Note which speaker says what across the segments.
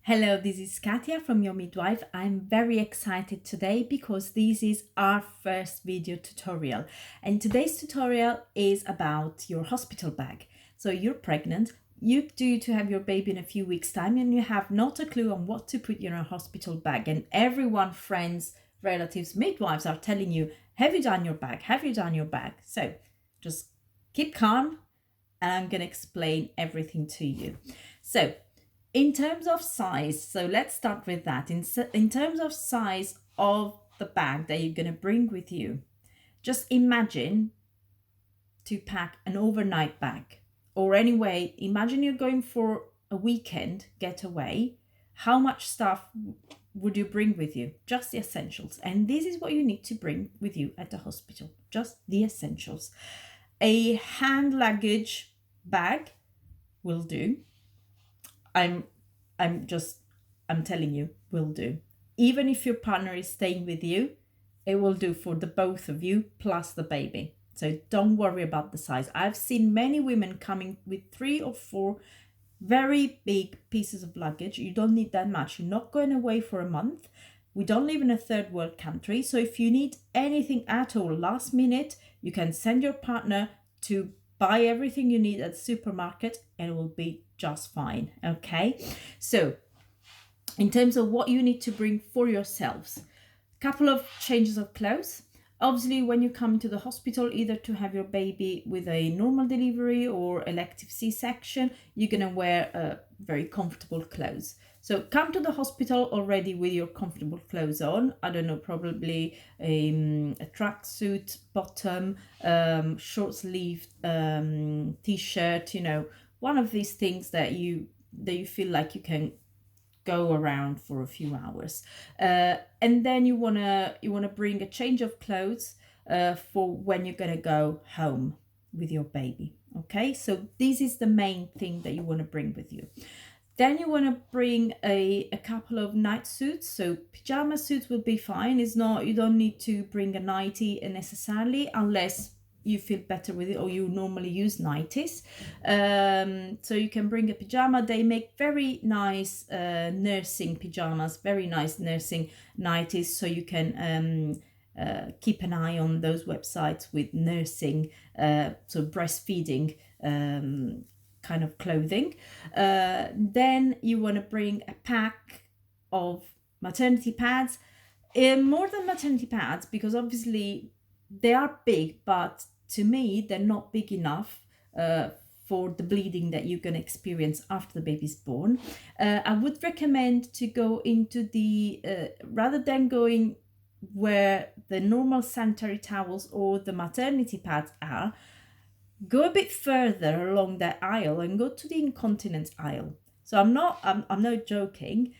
Speaker 1: Hello, this is Katia from Your Midwife. I'm very excited today because this is our first video tutorial. And today's tutorial is about your hospital bag. So you're pregnant, you due to have your baby in a few weeks' time, and you have not a clue on what to put in your hospital bag. And everyone, friends, relatives, midwives are telling you, have you done your bag? Have you done your bag? So just keep calm and I'm going to explain everything to you. So in terms of size, so let's start with that. In terms of size of the bag that you're going to bring with you, just imagine to pack an overnight bag. Or anyway, imagine you're going for a weekend getaway. How much stuff would you bring with you? Just the essentials. And this is what you need to bring with you at the hospital. Just the essentials. A hand luggage bag will do. I'm telling you, will do. Even if your partner is staying with you, it will do for the both of you plus the baby. So don't worry about the size. I've seen many women coming with 3 or 4 very big pieces of luggage. You don't need that much. You're not going away for a month. We don't live in a third world country. So if you need anything at all last minute, you can send your partner to buy everything you need at the supermarket and it will be just fine. Okay, so in terms of what you need to bring for yourselves, a couple of changes of clothes. Obviously, when you come to the hospital, either to have your baby with a normal delivery or elective C-section, you're gonna wear very comfortable clothes. So come to the hospital already with your comfortable clothes on. I don't know, probably a tracksuit bottom, short sleeve t-shirt, one of these things that you feel like you can go around for a few hours, and then you wanna bring a change of clothes for when you're gonna go home with your baby. Okay, so this is the main thing that you want to bring with you. Then you want to bring a couple of night suits. So pajama suits will be fine. You don't need to bring a nightie necessarily unless you feel better with it or you normally use nighties. So you can bring a pajama. They make very nice nursing pajamas, very nice nursing nighties. So you can keep an eye on those websites with nursing, so breastfeeding kind of clothing. Then you want to bring a pack of maternity pads, more than maternity pads, because obviously they are big, but to me they're not big enough for the bleeding that you're going to experience after the baby's born. I would recommend to go into the rather than going where the normal sanitary towels or the maternity pads are, go a bit further along that aisle and go to the incontinence aisle. So I'm not joking.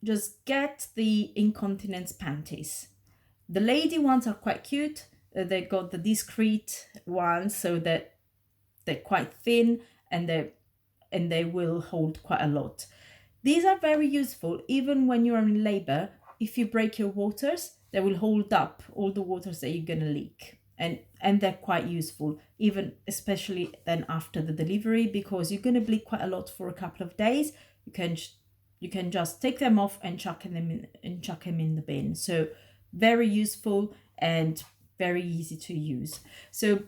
Speaker 1: Just get the incontinence panties. The lady ones are quite cute. They got the discreet ones, so that they're quite thin and they will hold quite a lot. These are very useful even when you're in labor. If you break your waters, they will hold up all the waters that you're gonna leak. And they're quite useful, even especially then after the delivery, because you're going to bleed quite a lot for a couple of days. You can just take them off and chuck them in the bin. So very useful and very easy to use. So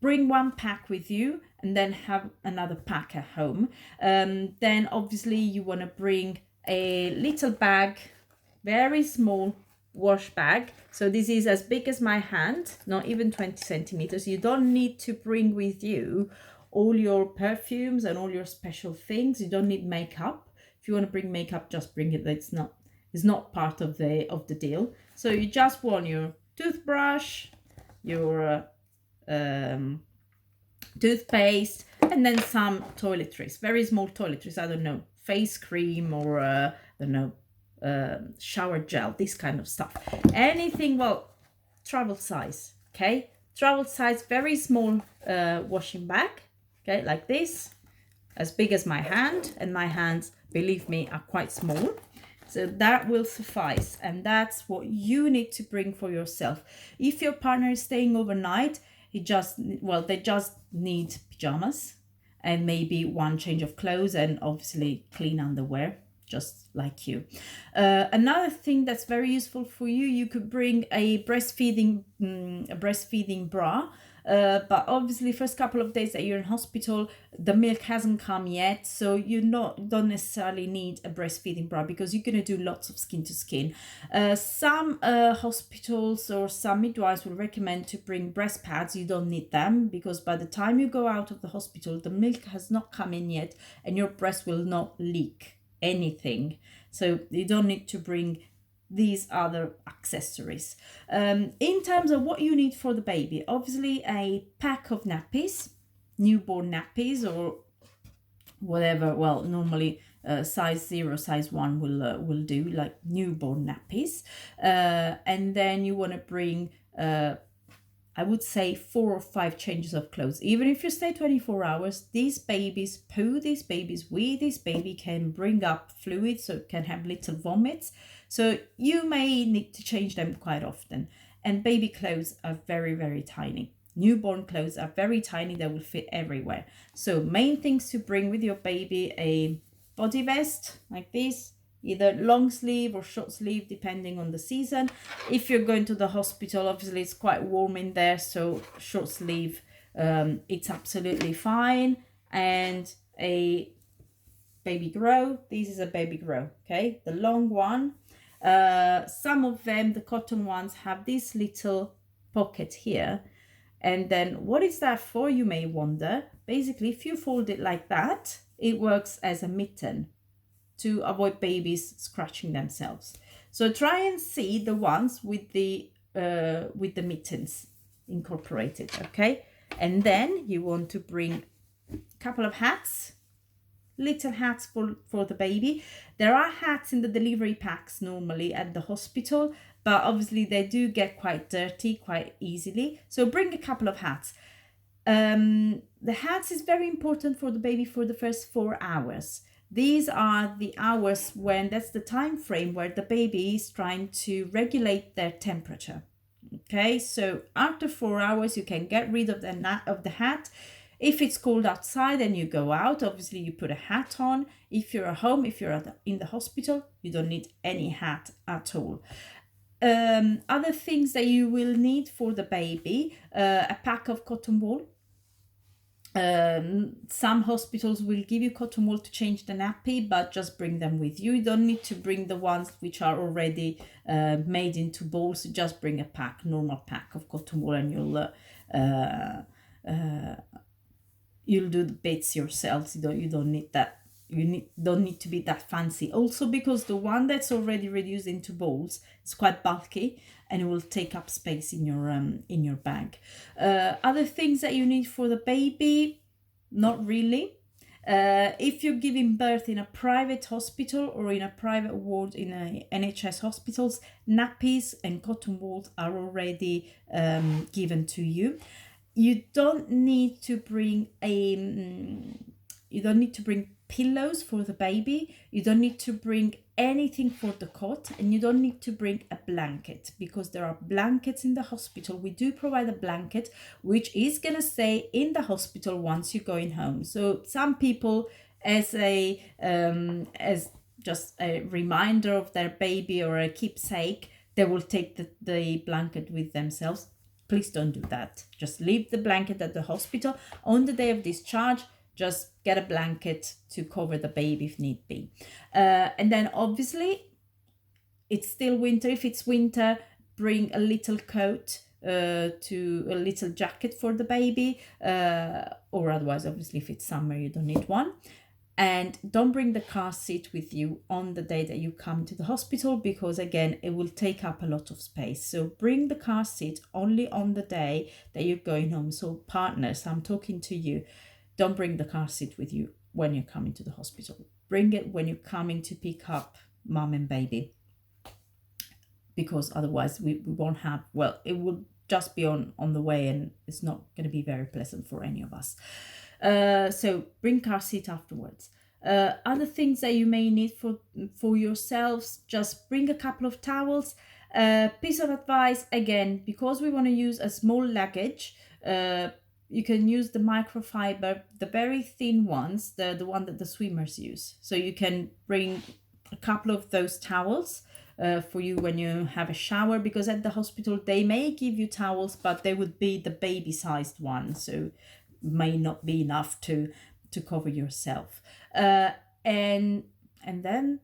Speaker 1: bring one pack with you and then have another pack at home. Then obviously you want to bring a little bag, very small wash bag. So this is as big as my hand, not even 20 centimeters. You don't need to bring with you all your perfumes and all your special things. You don't need makeup. If you want to bring makeup, just bring it. It's not part of the deal. So you just want your toothbrush, your toothpaste, and then some toiletries, very small toiletries. I don't know, face cream or I don't know, shower gel, this kind of stuff. Anything, well, travel size. Okay, travel size, very small washing bag. Okay, like this, as big as my hand, and my hands, believe me, are quite small. So that will suffice, and that's what you need to bring for yourself. If your partner is staying overnight, they just need pajamas and maybe one change of clothes, and obviously clean underwear, just like you. Another thing that's very useful for you, you could bring a breastfeeding bra. But obviously first couple of days that you're in hospital, the milk hasn't come yet, so don't necessarily need a breastfeeding bra, because you're going to do lots of skin to skin. Some hospitals or some midwives will recommend to bring breast pads. You don't need them, because by the time you go out of the hospital, the milk has not come in yet, and your breast will not leak anything, so you don't need to bring these other accessories. In terms of what you need for the baby, obviously a pack of nappies, newborn nappies, or whatever. Well, normally size 0, size 1 will do, like newborn nappies. And then you want to bring I would say 4 or 5 changes of clothes. Even if you stay 24 hours, these babies poo, these babies wee, this baby can bring up fluid, so it can have little vomits. So you may need to change them quite often. And baby clothes are very, very tiny. Newborn clothes are very tiny, they will fit everywhere. So main things to bring with your baby: a body vest like this, either long sleeve or short sleeve, depending on the season. If you're going to the hospital, obviously it's quite warm in there, so short sleeve, it's absolutely fine. And a baby grow. This is a baby grow, okay, the long one. Some of them, the cotton ones, have this little pocket here. And then what is that for, you may wonder? Basically, if you fold it like that, it works as a mitten to avoid babies scratching themselves. So try and see the ones with the mittens incorporated, okay? And then you want to bring a couple of hats, little hats for the baby. There are hats in the delivery packs normally at the hospital, but obviously they do get quite dirty quite easily. So bring a couple of hats. The hats is very important for the baby for the first 4 hours. These are the hours when, that's the time frame where the baby is trying to regulate their temperature. Okay, so after 4 hours, you can get rid of the hat. If it's cold outside and you go out, obviously you put a hat on. If you're at home, if you're in the hospital, you don't need any hat at all. Other things that you will need for the baby: a pack of cotton wool. Some hospitals will give you cotton wool to change the nappy, but just bring them with you. You don't need to bring the ones which are already made into balls. Just bring a normal pack of cotton wool, and you'll do the bits yourselves. You don't need that. Don't need to be that fancy. Also, because the one that's already reduced into balls is quite bulky, and it will take up space in your bag. Other things that you need for the baby, not really. If you're giving birth in a private hospital or in a private ward in a NHS hospitals, nappies and cotton wool are already given to you. You don't need to bring pillows for the baby. You don't need to bring anything for the cot, and you don't need to bring a blanket, because there are blankets in the hospital. We do provide a blanket which is going to stay in the hospital once you're going home. So some people, as just a reminder of their baby or a keepsake, they will take the blanket with themselves. Please don't do that. Just leave the blanket at the hospital. On the day of discharge, just get a blanket to cover the baby if need be. And then obviously, it's still winter. If it's winter, bring a little coat, to a little jacket for the baby. Or otherwise, obviously, if it's summer, you don't need one. And don't bring the car seat with you on the day that you come to the hospital, because again, it will take up a lot of space. So bring the car seat only on the day that you're going home. So partners, I'm talking to you. Don't bring the car seat with you when you're coming to the hospital. Bring it when you're coming to pick up mom and baby, because otherwise we won't have, well, it will just be on the way, and it's not going to be very pleasant for any of us. So bring car seat afterwards. Other things that you may need for yourselves, just bring a couple of towels. Piece of advice, again, because we want to use a small luggage, you can use the microfiber, the very thin ones, the one that the swimmers use. So you can bring a couple of those towels for you when you have a shower, because at the hospital they may give you towels, but they would be the baby sized one, so may not be enough to cover yourself. And then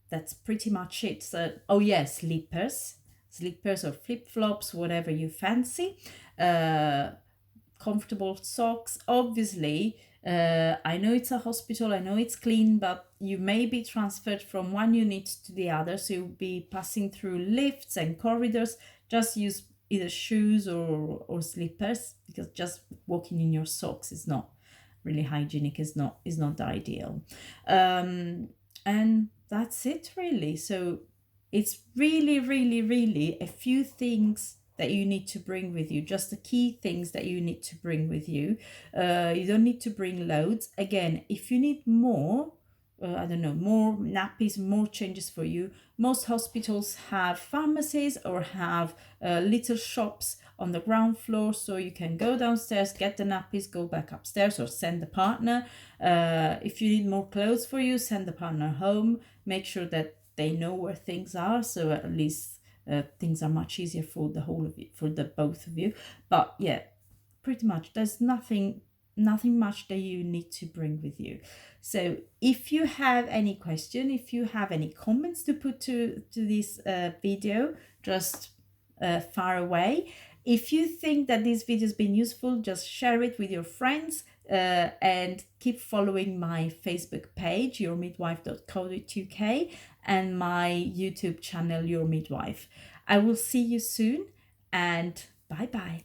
Speaker 1: that's pretty much it. So, oh yes, slippers or flip-flops, whatever you fancy. Comfortable socks. Obviously, I know it's a hospital, I know it's clean, but you may be transferred from one unit to the other, so you'll be passing through lifts and corridors. Just use either shoes or slippers, because just walking in your socks is not really hygienic, is not the ideal. And that's it really. So it's really, really, really a few things that you need to bring with you, just the key things that you need to bring with you. You don't need to bring loads. Again, if you need more, I don't know, more nappies, more changes for you, most hospitals have pharmacies or have little shops on the ground floor, so you can go downstairs, get the nappies, go back upstairs, or send the partner. If you need more clothes for you, send the partner home. Make sure that they know where things are, so at least things are much easier for the whole of you, for the both of you. But yeah, pretty much there's nothing much that you need to bring with you. So if you have any question, if you have any comments to put to this video, just far away. If you think that this video has been useful, just share it with your friends, and keep following my Facebook page, yourmidwife.co.uk, and my YouTube channel, Your Midwife. I will see you soon, and bye bye.